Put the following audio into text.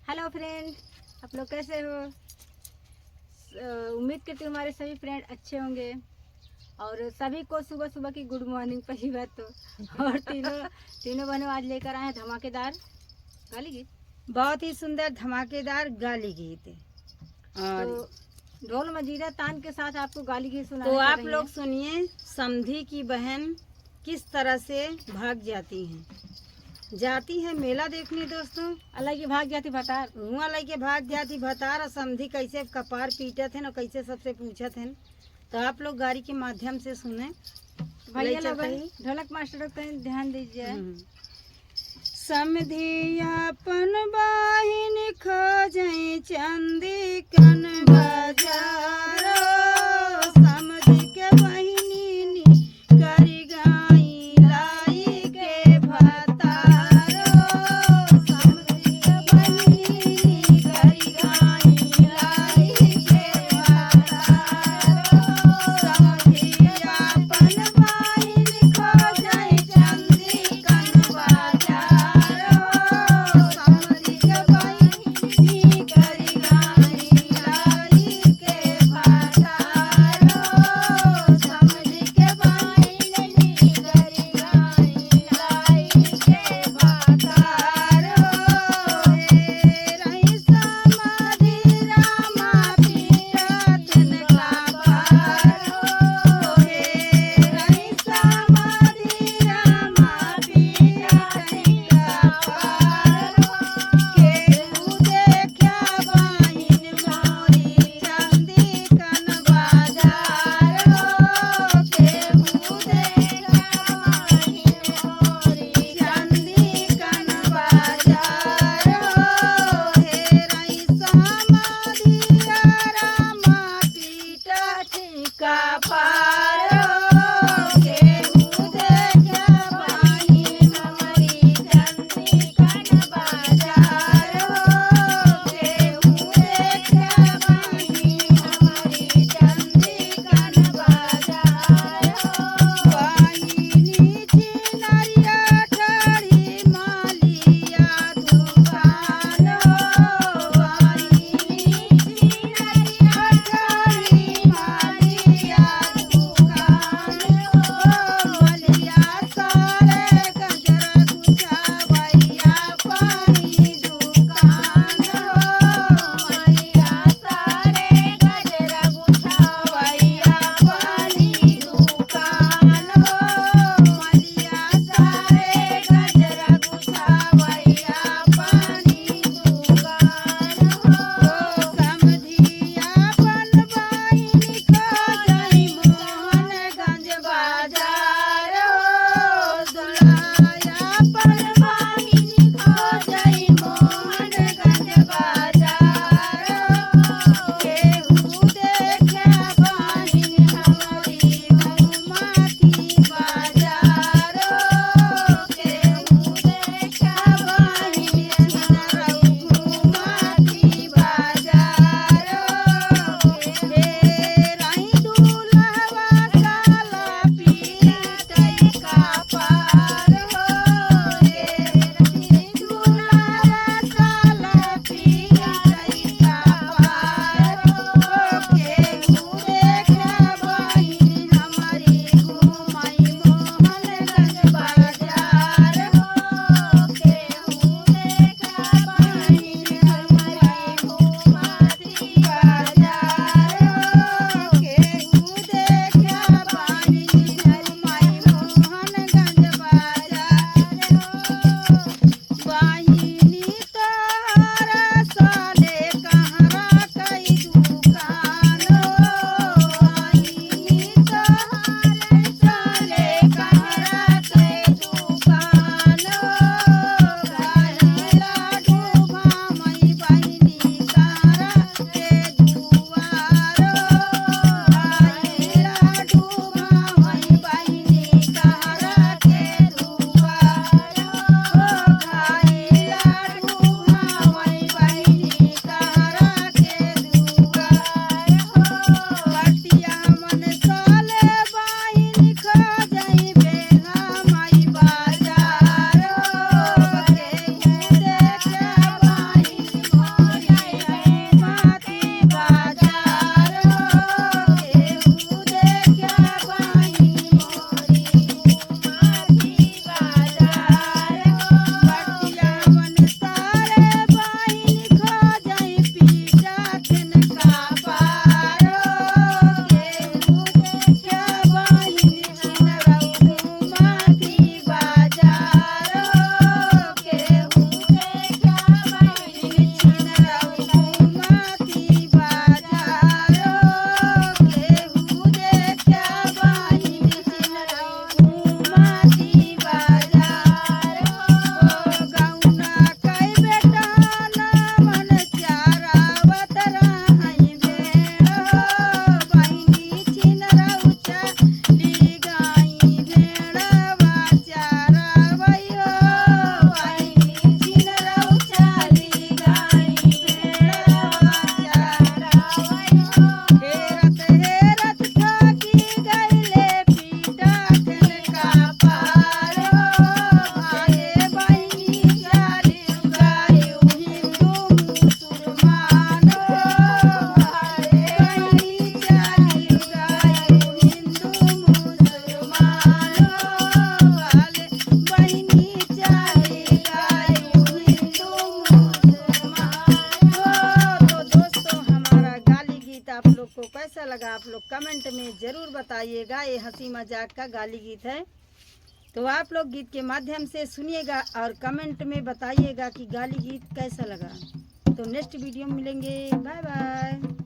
Hello friend, आप लोग कैसे हो? उम्मीद करती हूँ हमारे सभी फ्रेंड अच्छे होंगे और सभी को सुबह सुबह की गुड मॉर्निंग पहली बात तो। और तीनों बहनों आज लेकर आए हैं धमाकेदार गाली गीत, बहुत ही सुंदर धमाकेदार गाली गीत। और तो ढोल मजीरा तान के साथ आपको गाली गीत सुनाने तो जा आप रही लोग हैं। सुनिए समधी की बहन किस तरह से भाग जाती हैं मेला देखने दोस्तों। अलग ही भाग जाती भतार। हुआ लई के भाग जाती भतार और समधी कैसे कपार पीटत हैं और कैसे सबसे पूछत हैं। तो आप लोग गाड़ी के माध्यम से सुने। भैया लई लोग चलते ही। ढोलक मास्टर को ध्यान दीजिए। समधी अपन बाहिन खोजई चंदी कन बाजारो समधी के बहिनी करी गाई लाई के भतारो समधी के बहिनी करी गाई लाई के भतारो समधी अपन बाहिन खोजई चंदी कन बाजारो लगा आप लोग कमेंट में ज़रूर बताइएगा। ये हंसी मजाक का गाली गीत है, तो आप लोग गीत के माध्यम से सुनिएगा और कमेंट में बताइएगा कि गाली गीत कैसा लगा। तो नेक्स्ट वीडियो में मिलेंगे। Bye by.